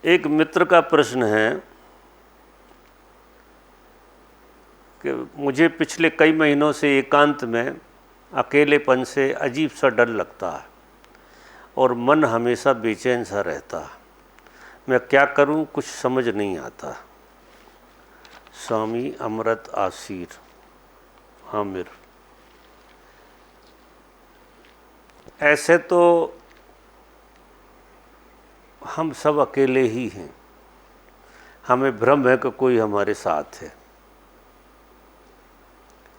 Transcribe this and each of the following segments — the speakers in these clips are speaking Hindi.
एक मित्र का प्रश्न है कि मुझे पिछले कई महीनों से एकांत में अकेलेपन से अजीब सा डर लगता है और मन हमेशा बेचैन सा रहता है। मैं क्या करूं, कुछ समझ नहीं आता। स्वामी अमृत आशीर हामिर। ऐसे तो हम सब अकेले ही हैं, हमें भ्रम है कि कोई हमारे साथ है,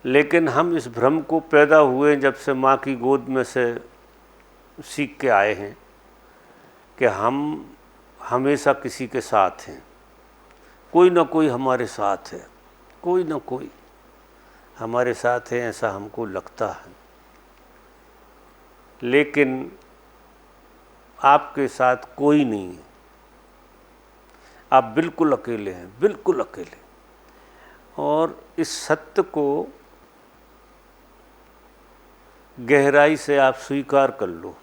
लेकिन हम इस भ्रम को पैदा हुए जब से माँ की गोद में से सीख के आए हैं कि हम हमेशा किसी के साथ हैं। कोई ना कोई हमारे साथ है, कोई ना कोई हमारे साथ है, ऐसा हमको लगता है। लेकिन आपके साथ कोई नहीं है, आप बिल्कुल अकेले हैं, बिल्कुल अकेले। और इस सत्य को गहराई से आप स्वीकार कर लो।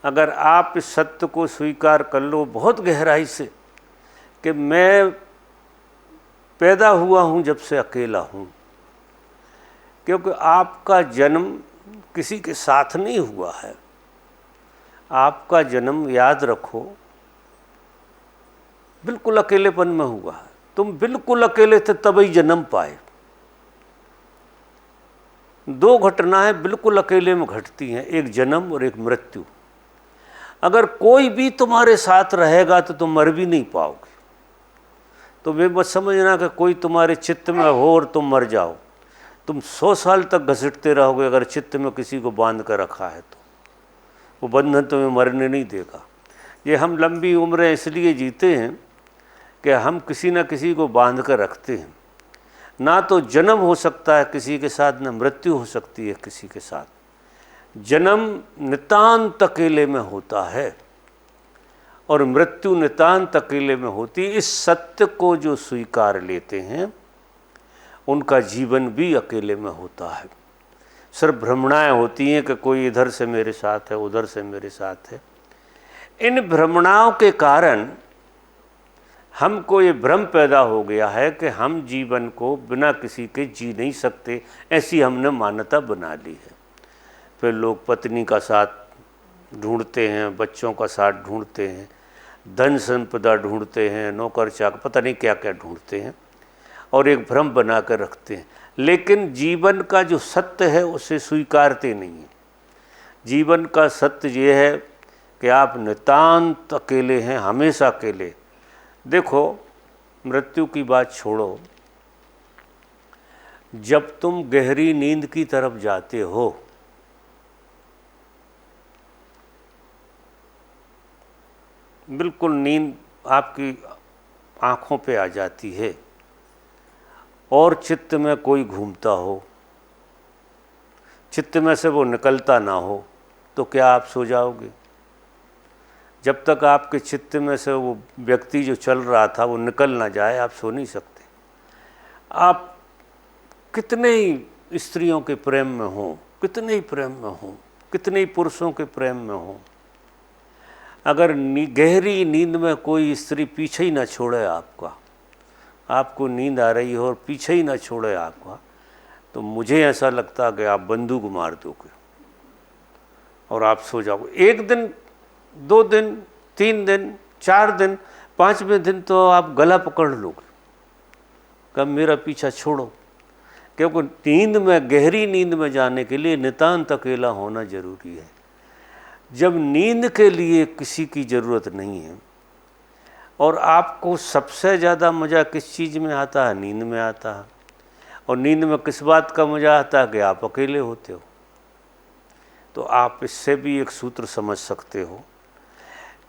अगर आप इस सत्य को स्वीकार कर लो बहुत गहराई से कि मैं पैदा हुआ हूँ जब से अकेला हूँ, क्योंकि आपका जन्म किसी के साथ नहीं हुआ है। आपका जन्म, याद रखो, बिल्कुल अकेलेपन में हुआ है। तुम बिल्कुल अकेले थे तभी जन्म पाए। दो घटनाएं बिल्कुल अकेले में घटती हैं, एक जन्म और एक मृत्यु। अगर कोई भी तुम्हारे साथ रहेगा तो तुम मर भी नहीं पाओगे। तो वे मत समझना कि कोई तुम्हारे चित्त में हो और तुम मर जाओ। तुम 100 साल तक घसीटते रहोगे अगर चित्त में किसी को बांध कर रखा है तो वो बंधन तुम्हें मरने नहीं देगा। ये हम लंबी उम्रें इसलिए जीते हैं कि हम किसी न किसी को बांध कर रखते हैं। ना तो जन्म हो सकता है किसी के साथ, ना मृत्यु हो सकती है किसी के साथ। जन्म नितांत अकेले में होता है और मृत्यु नितांत अकेले में होती है। इस सत्य को जो स्वीकार लेते हैं उनका जीवन भी अकेले में होता है। सिर्फ भ्रमणाएं होती हैं कि कोई इधर से मेरे साथ है, उधर से मेरे साथ है। इन भ्रमणाओं के कारण हमको ये भ्रम पैदा हो गया है कि हम जीवन को बिना किसी के जी नहीं सकते, ऐसी हमने मान्यता बना ली है। फिर लोग पत्नी का साथ ढूंढते हैं, बच्चों का साथ ढूंढते हैं, धन संपदा ढूंढते हैं, नौकर चाकर, पता नहीं क्या क्या ढूंढते हैं और एक भ्रम बना कर रखते हैं। लेकिन जीवन का जो सत्य है उसे स्वीकारते नहीं हैं। जीवन का सत्य ये है कि आप नितांत अकेले हैं, हमेशा अकेले। देखो, मृत्यु की बात छोड़ो, जब तुम गहरी नींद की तरफ जाते हो बिल्कुल नींद आपकी आँखों पे आ जाती है और चित्त में कोई घूमता हो, चित्त में से वो निकलता ना हो, तो क्या आप सो जाओगे? जब तक आपके चित्त में से वो व्यक्ति जो चल रहा था वो निकल ना जाए, आप सो नहीं सकते। आप कितने ही स्त्रियों के प्रेम में हो, कितने ही प्रेम में हो, कितने ही पुरुषों के प्रेम में हो, अगर गहरी नींद में कोई स्त्री पीछे ही ना छोड़े आपका, आपको नींद आ रही हो और पीछे ही ना छोड़े आपका, तो मुझे ऐसा लगता है कि आप बंदूक मार दोगे और आप सो जाओगे। 1 दिन, 2 दिन, 3 दिन, 4 दिन, 5वें दिन तो आप गला पकड़ लोगे, कब मेरा पीछा छोड़ो। क्योंकि नींद में, गहरी नींद में जाने के लिए नितांत अकेला होना जरूरी है। जब नींद के लिए किसी की ज़रूरत नहीं है और आपको सबसे ज़्यादा मज़ा किस चीज़ में आता है? नींद में आता है। और नींद में किस बात का मज़ा आता है? कि आप अकेले होते हो। तो आप इससे भी एक सूत्र समझ सकते हो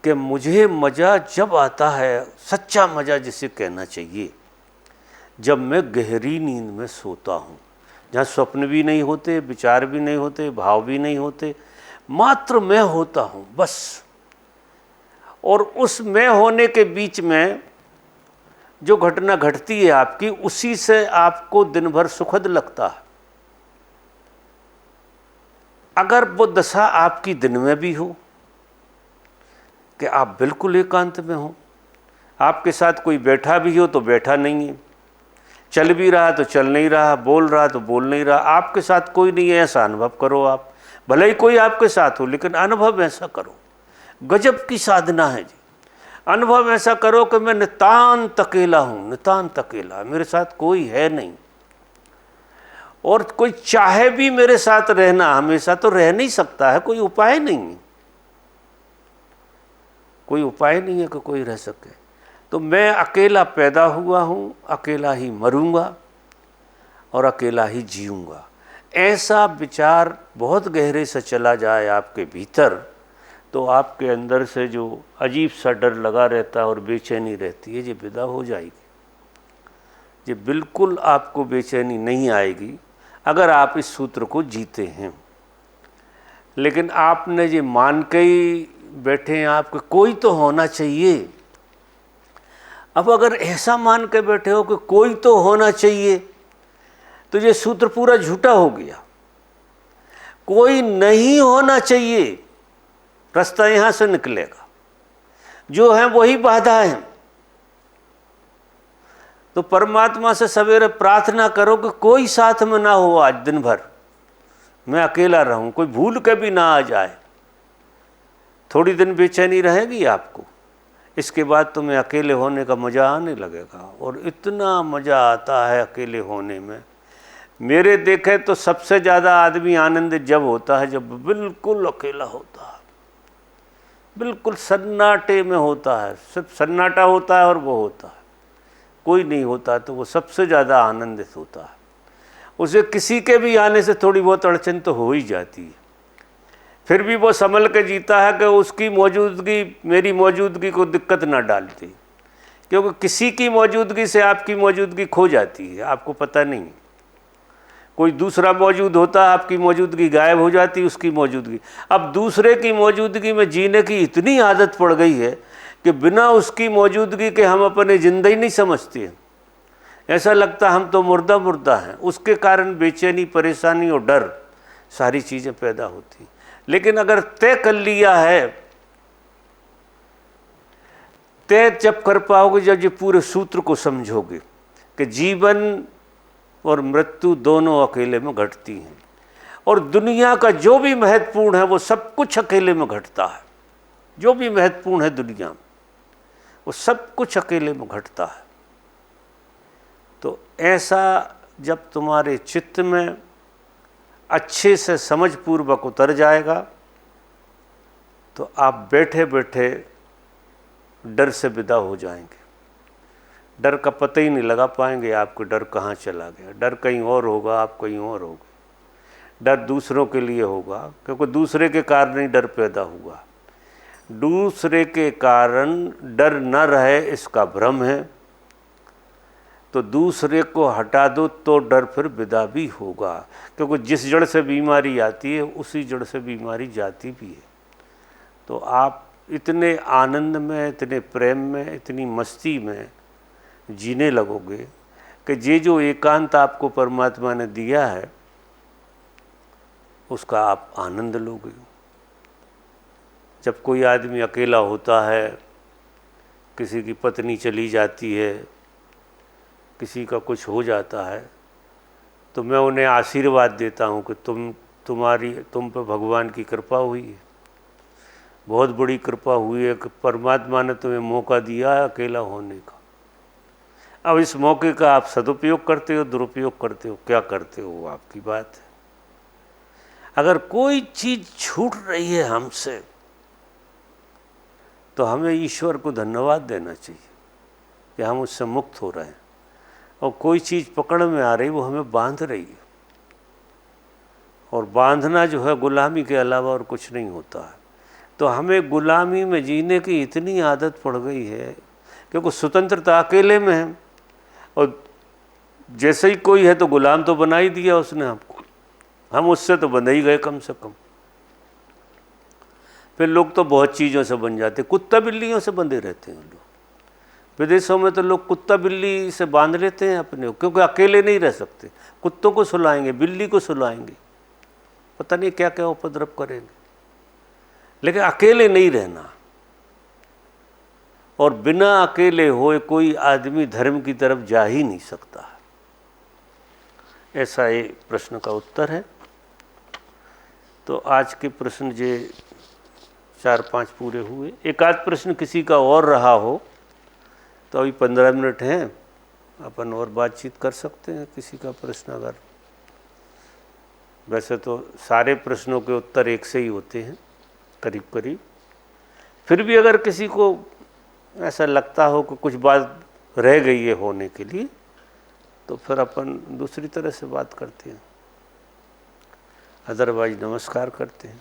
कि मुझे मज़ा जब आता है, सच्चा मज़ा जिसे कहना चाहिए, जब मैं गहरी नींद में सोता हूँ, जहाँ स्वप्न भी नहीं होते, विचार भी नहीं होते, भाव भी नहीं होते, मात्र मैं होता हूँ बस। और उस मैं होने के बीच में जो घटना घटती है आपकी, उसी से आपको दिन भर सुखद लगता है। अगर वो दशा आपकी दिन में भी हो कि आप बिल्कुल एकांत में हो, आपके साथ कोई बैठा भी हो तो बैठा नहीं है, चल भी रहा तो चल नहीं रहा, बोल रहा तो बोल नहीं रहा, आपके साथ कोई नहीं है, ऐसा अनुभव करो आप। भले ही कोई आपके साथ हो लेकिन अनुभव ऐसा करो। गजब की साधना है जी। अनुभव ऐसा करो कि मैं नितांत अकेला हूँ, नितांत अकेला, मेरे साथ कोई है नहीं, और कोई चाहे भी मेरे साथ रहना हमेशा तो रह नहीं सकता है, कोई उपाय नहीं है, कोई उपाय नहीं है कि कोई रह सके। तो मैं अकेला पैदा हुआ हूँ, अकेला ही मरूंगा और अकेला ही जीऊँगा। ऐसा विचार बहुत गहरे से चला जाए आपके भीतर, तो आपके अंदर से जो अजीब सा डर लगा रहता है और बेचैनी रहती है, ये विदा हो जाएगी। ये बिल्कुल आपको बेचैनी नहीं आएगी अगर आप इस सूत्र को जीते हैं। लेकिन आपने ये मान के ही बैठे हैं आपके कोई तो होना चाहिए। अब अगर ऐसा मान के बैठे हो कि कोई तो होना चाहिए, तो ये सूत्र पूरा झूठा हो गया। कोई नहीं होना चाहिए, रास्ता यहां से निकलेगा, जो है वही बाधा है। तो परमात्मा से सवेरे प्रार्थना करो कि कोई साथ में ना हो, आज दिन भर मैं अकेला रहूं, कोई भूल के भी ना आ जाए। थोड़ी दिन बेचैनी रहेगी आपको, इसके बाद तुम्हें अकेले होने का मज़ा आने लगेगा, और इतना मज़ा आता है अकेले होने में। मेरे देखे तो सबसे ज़्यादा आदमी आनंदित जब होता है जब बिल्कुल अकेला होता है, बिल्कुल सन्नाटे में होता है, सिर्फ सन्नाटा होता है और वो होता है, कोई नहीं होता, तो वो सबसे ज़्यादा आनंदित होता है। उसे किसी के भी आने से थोड़ी बहुत अड़चन तो हो ही जाती है, फिर भी वो संभल के जीता है कि उसकी मौजूदगी मेरी मौजूदगी को दिक्कत ना डालती, क्योंकि किसी की मौजूदगी से आपकी मौजूदगी खो जाती है, आपको पता नहीं। कोई दूसरा मौजूद होता है, आपकी मौजूदगी गायब हो जाती है, उसकी मौजूदगी। अब दूसरे की मौजूदगी में जीने की इतनी आदत पड़ गई है कि बिना उसकी मौजूदगी के हम अपने जिंदगी नहीं समझते हैं, ऐसा लगता हम तो मुर्दा मुर्दा हैं। उसके कारण बेचैनी, परेशानी और डर सारी चीज़ें पैदा होती। लेकिन अगर तय कर लिया है, तय जब कर पाओगे जब ये पूरे सूत्र को समझोगे कि जीवन और मृत्यु दोनों अकेले में घटती हैं, और दुनिया का जो भी महत्वपूर्ण है वो सब कुछ अकेले में घटता है। जो भी महत्वपूर्ण है दुनिया में वो सब कुछ अकेले में घटता है। तो ऐसा जब तुम्हारे चित्त में अच्छे से समझ पूर्वक उतर जाएगा, तो आप बैठे बैठे डर से विदा हो जाएंगे। डर का पता ही नहीं लगा पाएंगे आपको डर कहाँ चला गया। डर कहीं और होगा, आप कहीं और होगे। डर दूसरों के लिए होगा, क्योंकि दूसरे के कारण ही डर पैदा हुआ। दूसरे के कारण डर न रहे इसका भ्रम है, तो दूसरे को हटा दो तो डर फिर विदा भी होगा। क्योंकि जिस जड़ से बीमारी आती है उसी जड़ से बीमारी जाती भी है। तो आप इतने आनंद में, इतने प्रेम में, इतनी मस्ती में जीने लगोगे कि ये जो एकांत आपको परमात्मा ने दिया है उसका आप आनंद लोगे। जब कोई आदमी अकेला होता है, किसी की पत्नी चली जाती है, किसी का कुछ हो जाता है, तो मैं उन्हें आशीर्वाद देता हूँ कि तुम पे भगवान की कृपा हुई है, बहुत बड़ी कृपा हुई है कि परमात्मा ने तुम्हें मौका दिया है अकेला होने का। अब इस मौके का आप सदुपयोग करते हो, दुरुपयोग करते हो, क्या करते हो वो आपकी बात है। अगर कोई चीज़ छूट रही है हमसे तो हमें ईश्वर को धन्यवाद देना चाहिए कि हम उससे मुक्त हो रहे हैं, और कोई चीज़ पकड़ में आ रही वो हमें बांध रही है, और बांधना जो है गुलामी के अलावा और कुछ नहीं होता है। तो हमें गुलामी में जीने की इतनी आदत पड़ गई है, क्योंकि स्वतंत्रता अकेले में है, और जैसे ही कोई है तो गुलाम तो बना ही दिया उसने हमको, हम उससे तो बंधे ही गए कम से कम। फिर लोग तो बहुत चीज़ों से बन जाते, कुत्ता बिल्लियों से बंधे रहते हैं लोग। विदेशों में तो लोग कुत्ता बिल्ली से बांध लेते हैं अपने, क्योंकि अकेले नहीं रह सकते। कुत्तों को सुलाएंगे, बिल्ली को सुलाएंगे, पता नहीं क्या क्या उपद्रव करेंगे, लेकिन अकेले नहीं रहना। और बिना अकेले होए कोई आदमी धर्म की तरफ जा ही नहीं सकता। ऐसा ये प्रश्न का उत्तर है। तो आज के प्रश्न जे 4-5 पूरे हुए। एक आध प्रश्न किसी का और रहा हो तो अभी 15 मिनट हैं, अपन और बातचीत कर सकते हैं। किसी का प्रश्न अगर, वैसे तो सारे प्रश्नों के उत्तर एक से ही होते हैं करीब करीब, फिर भी अगर किसी को ऐसा लगता हो कि कुछ बात रह गई है होने के लिए, तो फिर अपन दूसरी तरह से बात करते हैं। अदरवाइज नमस्कार करते हैं।